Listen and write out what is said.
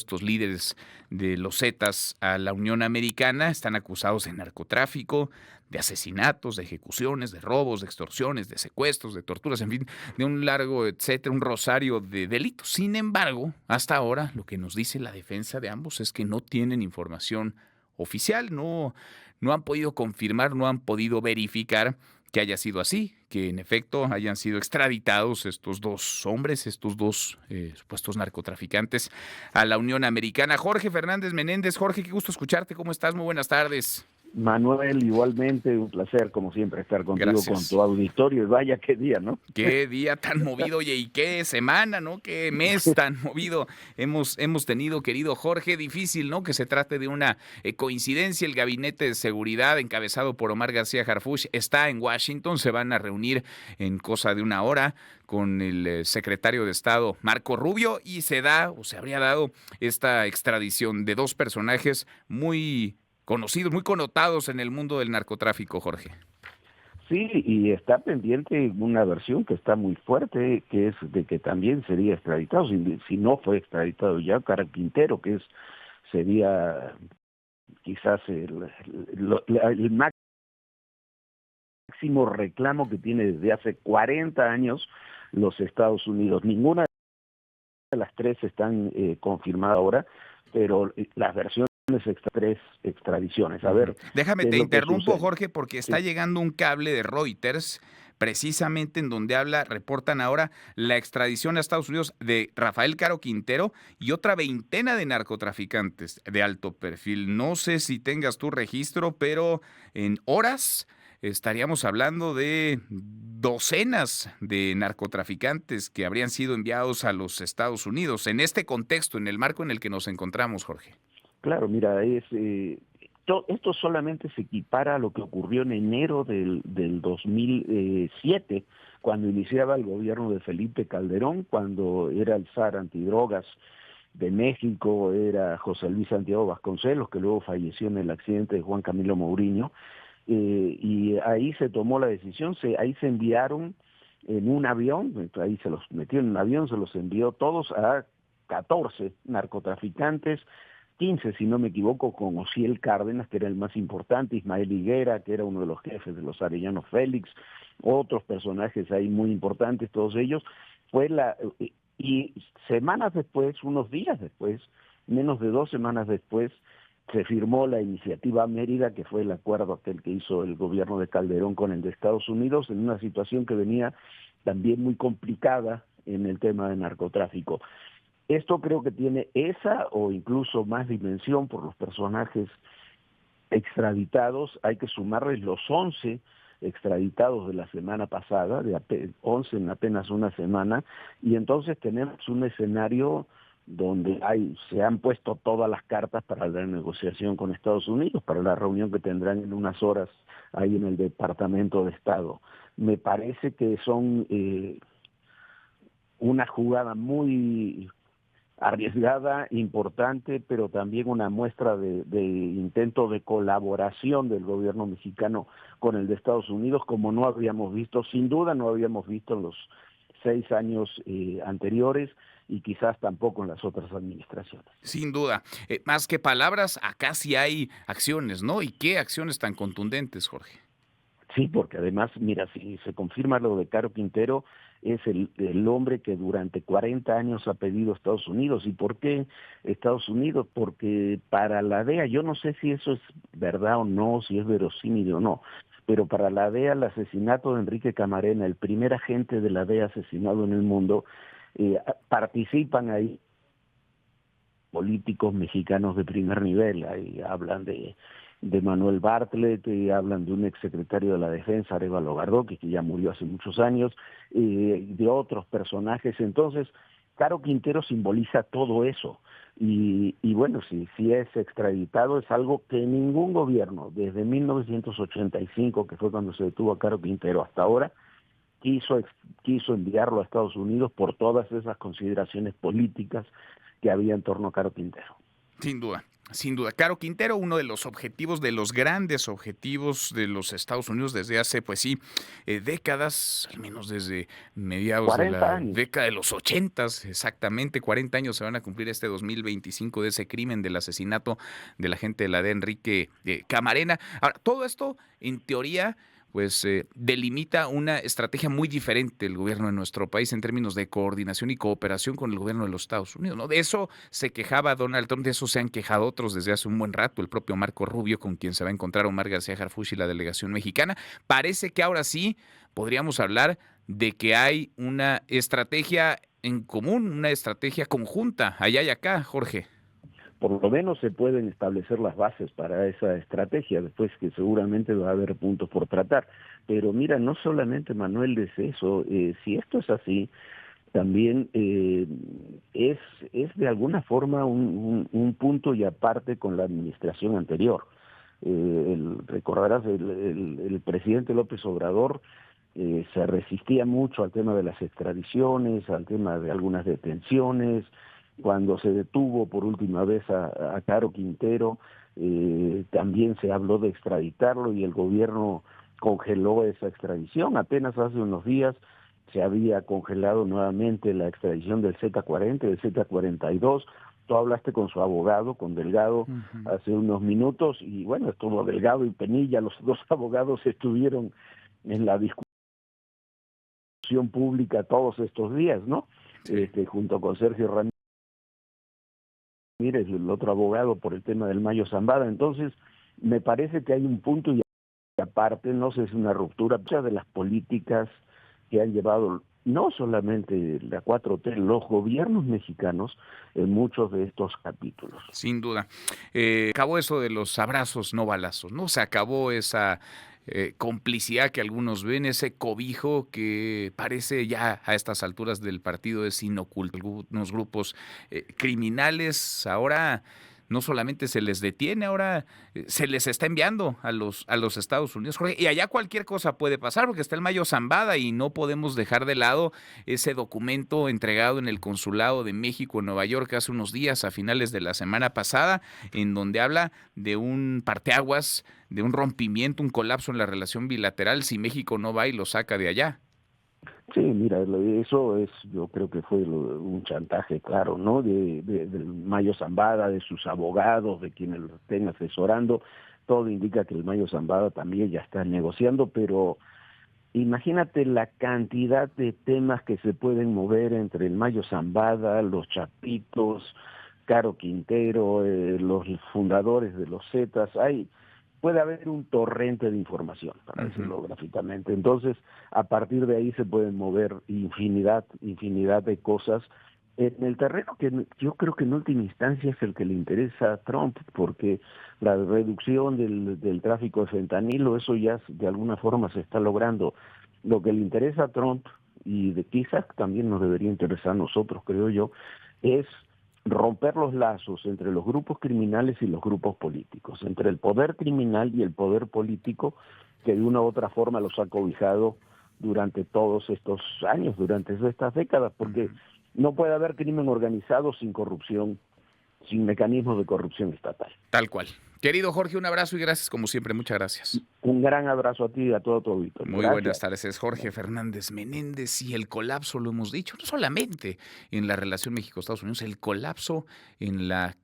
estos líderes de los Zetas a la Unión Americana están acusados de narcotráfico, de asesinatos, de ejecuciones, de robos, de extorsiones, de secuestros, de torturas, en fin, de un largo, etcétera, un rosario de delitos. Sin embargo, hasta ahora lo que nos dice la defensa de ambos es que no tienen información oficial, no han podido confirmar, no han podido verificar que haya sido así, que en efecto hayan sido extraditados estos dos hombres, estos dos supuestos narcotraficantes a la Unión Americana. Jorge Fernández Menéndez, Jorge, qué gusto escucharte, ¿cómo estás? Muy buenas tardes. Manuel, igualmente un placer, como siempre, estar contigo, con Gracias. tu auditorio. Y vaya qué día, ¿no? Qué día tan movido, oye, y qué semana, ¿no? Qué mes tan movido hemos tenido, querido Jorge. Difícil, ¿no? Que se trate de una coincidencia. El Gabinete de Seguridad, encabezado por Omar García Harfuch, está en Washington. Se van a reunir en cosa de una hora con el secretario de Estado, Marco Rubio, y se da, o se habría dado, esta extradición de dos personajes muy conocidos, muy connotados en el mundo del narcotráfico, Jorge. Sí, y está pendiente una versión que está muy fuerte, que es de que también sería extraditado, si no fue extraditado ya, Cara Quintero, sería quizás el máximo reclamo que tiene desde hace 40 años los Estados Unidos. Ninguna de las tres están confirmadas ahora, pero las versiones tres extradiciones. A ver, Déjame ¿qué es te lo que interrumpo, sucede? Jorge, porque está Sí. llegando un cable de Reuters, precisamente en donde reportan ahora la extradición a Estados Unidos de Rafael Caro Quintero y otra veintena de narcotraficantes de alto perfil. No sé si tengas tu registro, pero en horas estaríamos hablando de docenas de narcotraficantes que habrían sido enviados a los Estados Unidos en este contexto, en el marco en el que nos encontramos, Jorge. Claro, mira, esto solamente se equipara a lo que ocurrió en enero del 2007, cuando iniciaba el gobierno de Felipe Calderón, cuando era el zar antidrogas de México, era José Luis Santiago Vasconcelos, que luego falleció en el accidente de Juan Camilo Mourinho, y ahí se tomó la decisión, ahí se enviaron en un avión, ahí se los metió en un avión, se los envió todos a 14 narcotraficantes, 15 si no me equivoco, con Osiel Cárdenas, que era el más importante, Ismael Higuera, que era uno de los jefes de los Arellano Félix, otros personajes ahí muy importantes, todos ellos, y semanas después, unos días después, menos de 2 semanas después, se firmó la iniciativa Mérida, que fue el acuerdo aquel que hizo el gobierno de Calderón con el de Estados Unidos, en una situación que venía también muy complicada en el tema de narcotráfico. Esto creo que tiene esa o incluso más dimensión por los personajes extraditados. Hay que sumarles los 11 extraditados de la semana pasada, 11 en apenas una semana, y entonces tenemos un escenario donde se han puesto todas las cartas para la negociación con Estados Unidos, para la reunión que tendrán en unas horas ahí en el Departamento de Estado. Me parece que son una jugada muy arriesgada, importante, pero también una muestra de intento de colaboración del gobierno mexicano con el de Estados Unidos, como no habíamos visto, sin duda no habíamos visto en los 6 años anteriores, y quizás tampoco en las otras administraciones. Sin duda. Más que palabras, acá sí hay acciones, ¿no? ¿Y qué acciones tan contundentes, Jorge? Sí, porque además, mira, si se confirma lo de Caro Quintero, es el hombre que durante 40 años ha pedido a Estados Unidos. ¿Y por qué Estados Unidos? Porque para la DEA, yo no sé si eso es verdad o no, si es verosímil o no, pero para la DEA el asesinato de Enrique Camarena, el primer agente de la DEA asesinado en el mundo, participan ahí políticos mexicanos de primer nivel. Ahí hablan de Manuel Bartlett, hablan de un exsecretario de la Defensa, Arévalo Gardó, que ya murió hace muchos años, de otros personajes. Entonces, Caro Quintero simboliza todo eso. Y bueno, si es extraditado, es algo que ningún gobierno, desde 1985, que fue cuando se detuvo a Caro Quintero, hasta ahora, quiso enviarlo a Estados Unidos por todas esas consideraciones políticas que había en torno a Caro Quintero. Sin duda. Sin duda. Caro Quintero, uno de los objetivos, de los grandes objetivos de los Estados Unidos desde hace, pues sí, décadas, al menos desde mediados de 40 la años. década de los 80, exactamente 40 años se van a cumplir este 2025 de ese crimen del asesinato del agente de la DEA, Enrique Camarena. Ahora, todo esto, en teoría, pues delimita una estrategia muy diferente el gobierno de nuestro país en términos de coordinación y cooperación con el gobierno de los Estados Unidos, ¿no? De eso se quejaba Donald Trump, de eso se han quejado otros desde hace un buen rato, el propio Marco Rubio, con quien se va a encontrar Omar García Harfuch y la delegación mexicana. Parece que ahora sí podríamos hablar de que hay una estrategia en común, una estrategia conjunta, allá y acá, Jorge. Por lo menos se pueden establecer las bases para esa estrategia, después que seguramente va a haber puntos por tratar. Pero mira, no solamente Manuel es eso, si esto es así, también es de alguna forma un punto y aparte con la administración anterior. Recordarás, el presidente López Obrador se resistía mucho al tema de las extradiciones, al tema de algunas detenciones. Cuando se detuvo por última vez a Caro Quintero, también se habló de extraditarlo y el gobierno congeló esa extradición. Apenas hace unos días se había congelado nuevamente la extradición del Z-40, del Z-42. Tú hablaste con su abogado, con Delgado, hace unos minutos, y bueno, estuvo Delgado y Penilla, los dos abogados estuvieron en la discusión pública todos estos días, ¿no? Sí. Junto con Sergio Ramírez, el otro abogado, por el tema del Mayo Zambada. Entonces, me parece que hay un punto y aparte, no sé, es una ruptura muchas de las políticas que han llevado no solamente la 4T, los gobiernos mexicanos en muchos de estos capítulos. Sin duda. Acabó eso de los abrazos, no balazos, ¿no? Se acabó esa complicidad que algunos ven, ese cobijo que parece ya a estas alturas del partido es inoculto. Algunos grupos criminales ahora no solamente se les detiene, ahora se les está enviando a los Estados Unidos, Jorge, y allá cualquier cosa puede pasar porque está el Mayo Zambada y no podemos dejar de lado ese documento entregado en el Consulado de México en Nueva York hace unos días, a finales de la semana pasada, en donde habla de un parteaguas, de un rompimiento, un colapso en la relación bilateral si México no va y lo saca de allá. Sí, mira, eso es, yo creo que fue un chantaje claro, ¿no? Del Mayo Zambada, de sus abogados, de quienes lo estén asesorando. Todo indica que el Mayo Zambada también ya está negociando, pero imagínate la cantidad de temas que se pueden mover entre el Mayo Zambada, los Chapitos, Caro Quintero, los fundadores de los Zetas. Puede haber un torrente de información, para decirlo gráficamente. Entonces, a partir de ahí se pueden mover infinidad de cosas en el terreno que yo creo que en última instancia es el que le interesa a Trump, porque la reducción del tráfico de fentanilo, eso ya de alguna forma se está logrando. Lo que le interesa a Trump, y quizás también nos debería interesar a nosotros, creo yo, es romper los lazos entre los grupos criminales y los grupos políticos, entre el poder criminal y el poder político, que de una u otra forma los ha cobijado durante todos estos años, durante estas décadas, porque no puede haber crimen organizado sin corrupción, sin mecanismos de corrupción estatal. Tal cual. Querido Jorge, un abrazo y gracias como siempre. Muchas gracias. Un gran abrazo a ti y a todo tu auditorio. Muy buenas tardes. Es Jorge Fernández Menéndez y el colapso, lo hemos dicho, no solamente en la relación México-Estados Unidos, el colapso en la